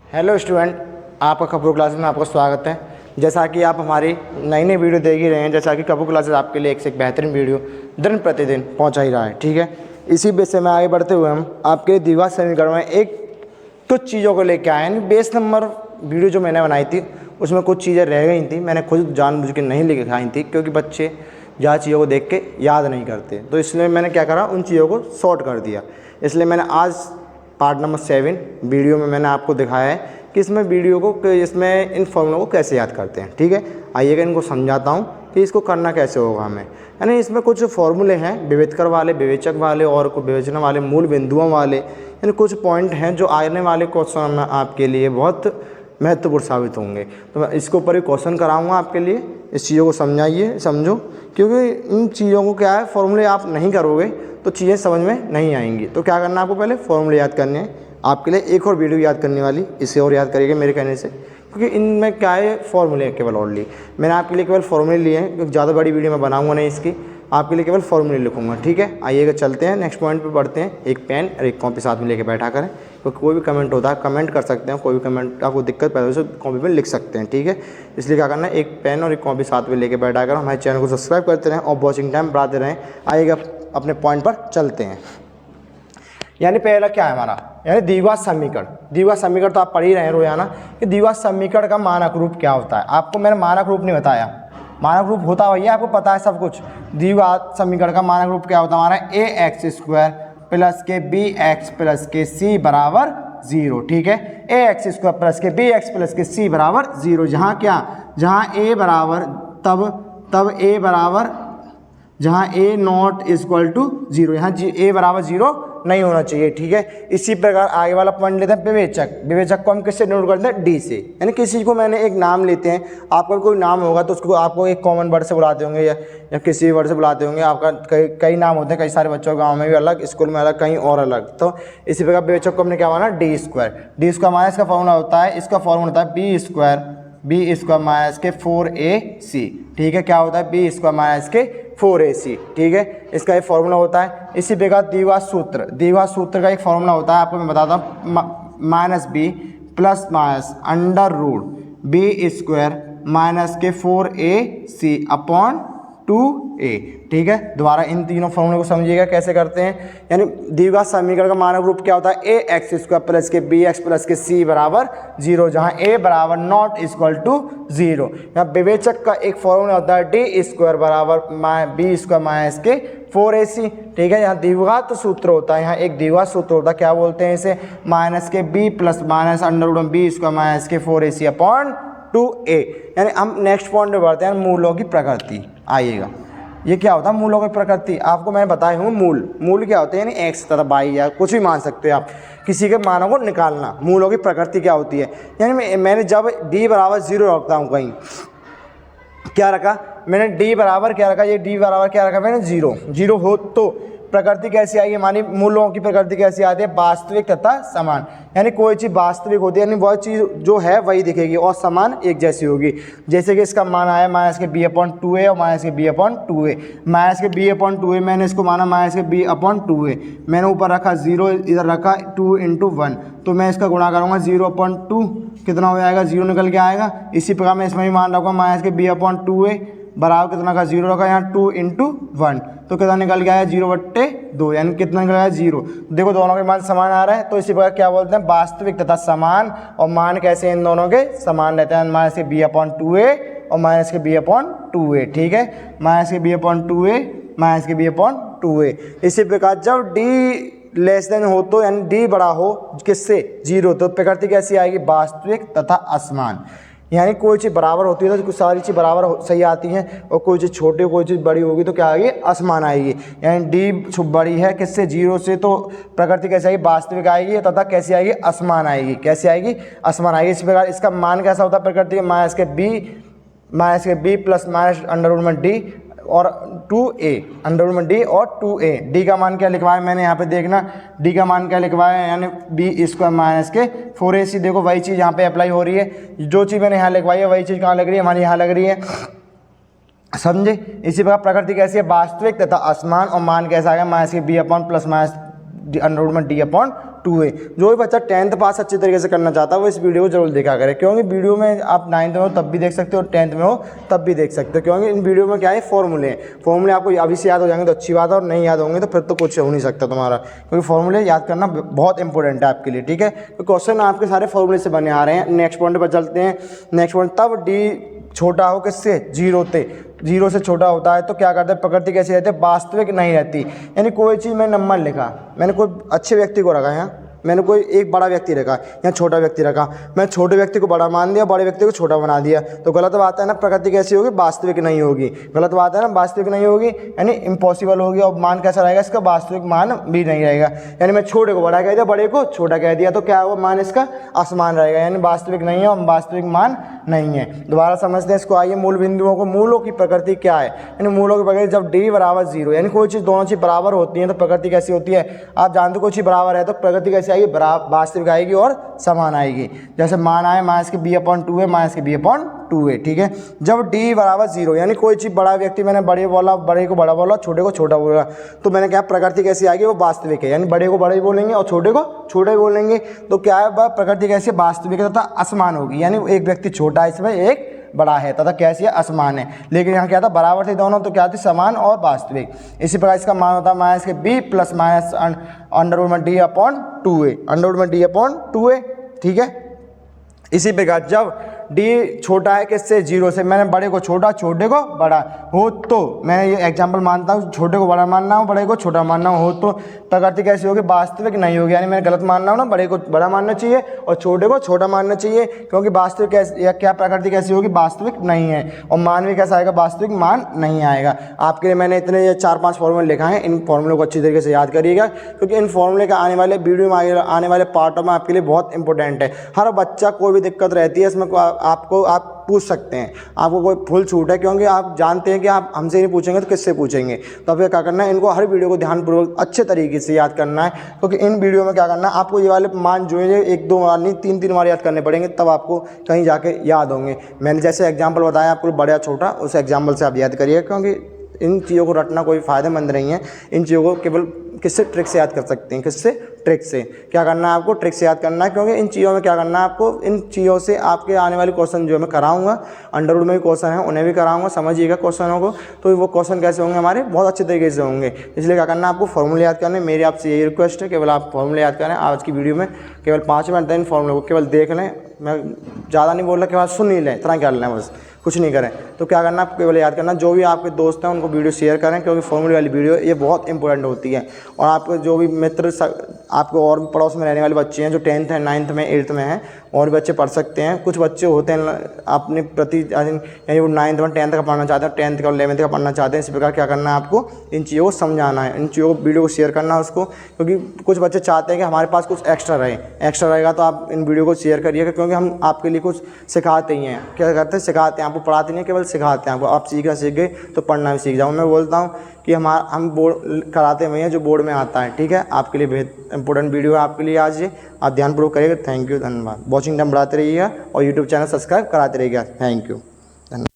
Hello student, आपका Kapoor classes में आपका स्वागत है। जैसा कि आप हमारी नई नई वीडियो देख ही रहे हैं, जैसा कि कपूर क्लासेस आपके लिए एक से एक बेहतरीन वीडियो दिन प्रतिदिन पहुंचा ही रहा है। ठीक है, इसी बेस में आगे बढ़ते हुए हम आपके द्विघात समीकरण में एक कुछ चीज़ों को लेकर आए हैं। बेस नंबर वीडियो जो मैंने बनाई थी उसमें कुछ चीज़ें रह गई थी, मैंने खुद जानबूझ के नहीं लिखाई थी क्योंकि बच्चे ज़्यादा चीज़ों को देख के याद नहीं करते, तो इसलिए मैंने क्या करा, उन चीज़ों को शॉर्ट कर दिया। इसलिए मैंने आज पार्ट नंबर 7 वीडियो में मैंने आपको दिखाया है कि इसमें वीडियो को इसमें इन फॉर्मूलों को कैसे याद करते हैं। ठीक है, आइएगा इनको समझाता हूँ कि इसको करना कैसे होगा हमें। यानी इसमें कुछ फॉर्मूले हैं विविधकर वाले, विवेचक वाले और कुछ विवेचना वाले, मूल बिंदुओं वाले, यानी कुछ पॉइंट हैं जो आने वाले क्वेश्चन में आपके लिए बहुत महत्वपूर्ण साबित होंगे। तो मैं इसके ऊपर ही क्वेश्चन कराऊंगा आपके लिए, इस चीज़ों को समझाइए, समझो, क्योंकि इन चीज़ों को क्या है, फॉर्मूले आप नहीं करोगे तो चीज़ें समझ में नहीं आएंगी। तो क्या करना है आपको, पहले फॉर्मूले याद करने हैं। आपके लिए एक और वीडियो याद करने वाली, इसे और याद करिएगा मेरे कहने से, क्योंकि इनमें क्या है, फॉर्मूले केवल ओनली मैंने आपके लिए केवल फॉर्मूले लिए हैं, क्योंकि ज़्यादा बड़ी वीडियो मैं बनाऊंगा नहीं इसकी, आपके लिए केवल फॉर्मूले लिखूंगा। ठीक है, आइएगा चलते हैं नेक्स्ट पॉइंट पे बढ़ते हैं। एक पेन और एक कॉपी साथ में लेके बैठा करें, क्योंकि कोई भी कमेंट होता है कमेंट कर सकते हैं, कोई भी कमेंट आपको दिक्कत पैदा हो तो कॉपी पर लिख सकते हैं। ठीक है, इसलिए क्या करना है, एक पेन और एक कॉपी साथ में लेके बैठा कर हमारे चैनल को सब्सक्राइब करते रहें और वॉचिंग टाइम बढ़ाते रहें। आइएगा अपने पॉइंट पर चलते हैं। यानी पहला क्या है हमारा, यानी द्विघात समीकरण। द्विघात समीकरण तो आप पढ़ ही रहे हैं रोजाना कि द्विघात समीकरण का मानक रूप क्या होता है। आपको मैंने मानक रूप नहीं बताया, मानक रूप होता भैया आपको पता है सब कुछ। द्विघात समीकरण का मानक रूप क्या होता है हमारा, ax² प्लस के bx प्लस के c बराबर 0। ठीक है, ax² प्लस के bx प्लस के c बराबर 0। जहाँ क्या, जहाँ a बराबर तब a बराबर, जहाँ a नॉट इक्वल टू 0, यहाँ a बराबर 0 नहीं होना चाहिए। ठीक है, इसी प्रकार आगे वाला पॉइंट लेते हैं विवेचक। विवेचक को हम किससे नोट करते हैं, डी से। यानी किसी को मैंने एक नाम लेते हैं, आपका कोई नाम होगा तो उसको आपको एक कॉमन वर्ड से बुलाते होंगे या किसी वर्ड से बुलाते होंगे। आपका कई नाम होते हैं, कई सारे बच्चों गाँव में भी अलग, स्कूल में अलग, कहीं और अलग। तो इसी प्रकार विवेचक को हमने क्या माना, d²। d² माना इसका फॉर्मूला होता है, इसका फॉर्मूला होता है b² माइनस के 4ac। ठीक है, क्या होता है, b² माइनस के 4ac। ठीक है, इसका एक फॉर्मूला होता है। इसी प्रकार द्विघात सूत्र, द्विघात सूत्र का एक फॉर्मूला होता है, आपको मैं बताता हूँ, -b plus minus under root b² minus के 4ac अपॉन 2a। ठीक है, दोबारा इन तीनों फॉर्मूले को समझिएगा कैसे करते हैं। यानी द्विघात समीकरण का मानक रूप क्या होता है, ax² प्लस के bx प्लस के c बराबर 0, जहाँ a बराबर नॉट इक्वल टू 0। यहाँ विवेचक का एक फॉर्मूला होता है d² बराबर b² माइनस के 4ac। ठीक है, यहाँ द्विघात सूत्र होता है, यहाँ एक द्विघात सूत्र होता है, क्या बोलते हैं इसे, माइनस के b plus minus under root b² minus के 4ac अपॉन 2a। यानी हम नेक्स्ट पॉइंट में बढ़ते हैं, मूलों की प्रकृति। आइएगा, ये क्या होता है मूलों की प्रकृति, आपको मैंने बताया हूँ। मूल क्या होते हैं, यानी x तथा y या कुछ भी मान सकते हैं आप, किसी के मानों को निकालना। मूलों की प्रकृति क्या होती है, यानी मैंने जब d बराबर 0 रखता हूँ, कहीं क्या रखा मैंने, d बराबर क्या रखा, ये d बराबर क्या रखा मैंने, 0 हो तो प्रकृति कैसी आएगी, मानी मूलों की प्रकृति कैसी आती है, वास्तविक तथा समान। यानी कोई चीज़ वास्तविक होती है, यानी वह चीज़ जो है वही दिखेगी और समान एक जैसी होगी। जैसे कि इसका मान आया माइनस के b/2a और माइनस के b/2a। माइनस के b/2a मैंने इसको माना माइनस के b/2a, मैंने ऊपर रखा 0, इधर रखा 2 × 1, तो मैं इसका गुणा करूँगा 0/2, कितना हो जाएगा, 0 निकल के आएगा। इसी प्रकार मैं इसमें भी मान रखूँगा माइनस के b/2a बराबर कितना का 0 रखा, यहाँ 2 × 1, तो कितना निकल गया है, 0/2, यानी कितना निकल गया, 0। देखो दोनों के मान समान आ रहा है, तो इसी प्रकार क्या बोलते हैं, वास्तविक तथा समान। और मान कैसे इन दोनों के समान रहते हैं, माइनस के b/2a और माइनस के b/2a। ठीक है, माइनस के b/2a माइनस के b/2a। इसी प्रकार जब d लेस देन हो तो, यानी d बड़ा हो किससे, 0, तो प्रकृति कैसी आएगी, वास्तविक तथा असमान। यानी कोई चीज़ बराबर होती है तो कुछ सारी चीज़ बराबर सही आती हैं, और कोई चीज़ छोटी कोई चीज़ बड़ी होगी तो क्या आएगी, असमान आएगी। यानी डी बड़ी है किससे, 0 से, तो प्रकृति कैसे आएगी, वास्तविक आएगी, तथा कैसी आएगी, असमान आएगी। कैसे आएगी, असमान आएगी। इस प्रकार इसका मान कैसा होता है प्रकृति, माइनस के b plus minus under root में d और 2a, अंडर रूट में d और 2a। d का मान क्या लिखवाया मैंने यहाँ पे, देखना d का मान क्या लिखवाया, यानी b² माइनस के 4ac। देखो वही चीज़ यहाँ पे अप्लाई हो रही है, जो चीज़ मैंने यहाँ लिखवाई है वही चीज़ कहाँ लग रही है, हमारी यहाँ लग रही है, समझे। इसी प्रकार प्रकृति कैसी है, वास्तविक तथा असमान, और मान कैसा आ गया, माइनस के b/ plus minus under root में d/2 2a। जो भी बच्चा 10th पास अच्छे तरीके से करना चाहता है वो इस वीडियो को जरूर देखा करे, क्योंकि वीडियो में आप 9th में हो तब भी देख सकते हो और 10th में हो तब भी देख सकते हो, क्योंकि इन वीडियो में क्या है फॉर्मूले हैं। फॉर्मूले आपको अभी से याद हो जाएंगे तो अच्छी बात है, और नहीं याद होंगे तो फिर तो कुछ हो नहीं सकता तुम्हारा, क्योंकि फॉर्मूले याद करना बहुत इंपॉर्टेंट है आपके लिए, ठीक है। तो क्वेश्चन आपके सारे फॉर्मूले से बने आ रहे हैं। नेक्स्ट पॉइंट पर चलते हैं। नेक्स्ट पॉइंट, तब डी छोटा हो किससे, 0 से, 0 से छोटा होता है तो क्या करते हैं, प्रकृति कैसी रहती है, वास्तविक नहीं रहती। यानी कोई चीज़ में नंबर लिखा, मैंने कोई अच्छे व्यक्ति को रखा है, मैंने कोई एक बड़ा व्यक्ति रखा या छोटा व्यक्ति रखा, मैं छोटे व्यक्ति को बड़ा मान दिया, बड़े व्यक्ति को छोटा बना दिया, तो गलत बात है ना, प्रकृति कैसी होगी, वास्तविक नहीं होगी। गलत बात है ना, वास्तविक नहीं होगी, यानी इम्पॉसिबल होगी। और मान कैसा रहेगा इसका, वास्तविक मान भी नहीं रहेगा। यानी मैं छोटे को बड़ा कह दिया, बड़े को छोटा कह दिया, तो क्या होगा, मान इसका असमान रहेगा, यानी वास्तविक नहीं है और वास्तविक मान नहीं है। दोबारा समझते हैं इसको, आइए मूल बिंदुओं को। मूलों की प्रकृति क्या है, यानी मूलों की प्रकृति जब डी बराबर 0, यानी कोई चीज़ दोनों चीज़ बराबर होती है तो प्रकृति कैसी होती है, आप जानते हो कोई चीज़ बराबर है तो प्रकृति कैसी आएगी, वास्तविक आएगी और समान आएगी। जैसे मान आए माइनस के b/2 है, माइनस के b/2 है, ठीक है। जब d बराबर 0, यानी कोई चीज़ बड़ा व्यक्ति, मैंने बड़े बोला, बड़े को बड़ा बोला, छोटे को छोटा बोला, तो मैंने क्या, प्रकृति कैसी आएगी, वो वास्तविक है, यानी बड़े को बड़े बोलेंगे और छोटे को छोटे बोलेंगे, तो क्या है, प्रकृति कैसी वास्तविक है तथा असमान होगी। यानी एक व्यक्ति छोटा है इसमें, एक बड़ा है तथा कैसी है, असमान है। लेकिन यहाँ क्या था, बराबर थे दोनों, तो क्या थी, समान और वास्तविक। इसी प्रकार इसका मान होता है माइनस के b plus minus √d/2a, √d/2a, ठीक है। इसी प्रकार जब d छोटा है किससे, 0 से, मैंने बड़े को छोटा, छोटे को बड़ा हो, तो मैं ये एग्जांपल मानता हूँ, छोटे को बड़ा मानना हो, बड़े को छोटा मानना हो, तो प्रकृति कैसी होगी, वास्तविक नहीं होगी। यानी मैंने गलत मानना हो ना, बड़े को बड़ा मानना चाहिए और छोटे को छोटा मानना चाहिए, क्योंकि वास्तविक कैसे, या क्या प्रकृति कैसी होगी, वास्तविक नहीं है। और मान भी कैसा आएगा, वास्तविक मान नहीं आएगा। आपके लिए मैंने इतने 4-5 फॉर्मूले लिखा है, इन फॉर्मूलों को अच्छी तरीके से याद करिएगा, क्योंकि इन फॉर्मूले का आने वाले वीडियो में, आने वाले पार्टों में आपके लिए बहुत इंपॉर्टेंट है। हर बच्चा, कोई भी दिक्कत रहती है इसमें, आप पूछ सकते हैं, आपको कोई फुल छूट है, क्योंकि आप जानते हैं कि आप हमसे नहीं पूछेंगे तो किससे पूछेंगे। तो अब क्या करना है, इनको हर वीडियो को ध्यानपूर्वक अच्छे तरीके से याद करना है, क्योंकि इन वीडियो में क्या करना है, आपको ये वाले मान जो है 1-2 बार नहीं 3-3 बार याद करने पड़ेंगे, तब आपको कहीं जाके याद होंगे। मैंने जैसे एग्जाम्पल बताया आपको, बड़ा छोटा, उस एग्जाम्पल से आप याद करिए, क्योंकि इन चीज़ों को रटना कोई फ़ायदेमंद नहीं है। इन चीज़ों को केवल किससे, ट्रिक से याद कर सकते हैं। किससे, ट्रिक से। क्या करना है आपको, ट्रिक से याद करना है, क्योंकि इन चीज़ों में क्या करना है आपको, इन चीज़ों से आपके आने वाले क्वेश्चन जो मैं कराऊंगा, अंडर रूट में भी क्वेश्चन है उन्हें भी कराऊंगा, समझिएगा क्वेश्चनों को, तो वो क्वेश्चन कैसे होंगे हमारे, बहुत अच्छे तरीके से होंगे। इसलिए क्या करना है आपको, फॉर्मूले याद करने। मेरी आपसे यही रिक्वेस्ट है, केवल आप फॉर्मूले याद करें। आज की वीडियो में केवल 5 मिनट इन फॉर्मूले को केवल देख लें, मैं ज़्यादा नहीं बोल रहा, केवल सुन ही लें, इतना कर लें बस, कुछ नहीं करें। तो क्या करना, आपको केवल याद करना। जो भी आपके दोस्त हैं उनको वीडियो शेयर करें, क्योंकि फॉर्मूले वाली वीडियो ये बहुत इंपॉर्टेंट होती है। और आपके जो भी मित्र, आपको और भी पड़ोस में रहने वाले बच्चे हैं जो 10th है, 9th में, 8th में हैं, और भी बच्चे पढ़ सकते हैं। कुछ बच्चे होते हैं अपने प्रति, यानी वो 9th में 10th का पढ़ना चाहते हैं, 10th का 11th का पढ़ना चाहते हैं। इस प्रकार क्या करना है आपको, इन चीज़ों को समझाना है, इन चीज़ों को, वीडियो को शेयर करना है उसको, क्योंकि कुछ बच्चे चाहते हैं कि हमारे पास कुछ एक्स्ट्रा रहे। एक्स्ट्रा रहेगा तो आप इन वीडियो को शेयर करिएगा, क्योंकि हम आपके लिए कुछ सिखाते ही हैं। क्या करते हैं, सिखाते हैं, आपको पढ़ाते नहीं, केवल सिखाते हैं आपको। आप सीख गए तो पढ़ना भी सीख जाओ। मैं बोलता हूँ कि हम बोर्ड कराते हुए हैं जो बोर्ड में आता है, ठीक है। आपके लिए बहुत इंपॉर्टेंट वीडियो है आपके लिए आज ये, आप ध्यानपूर्वक करिएगा। थैंक यू, धन्यवाद। वॉचिंग टाइम बढ़ाते रहिएगा और यूट्यूब चैनल सब्सक्राइब कराते रहिएगा। Thank you.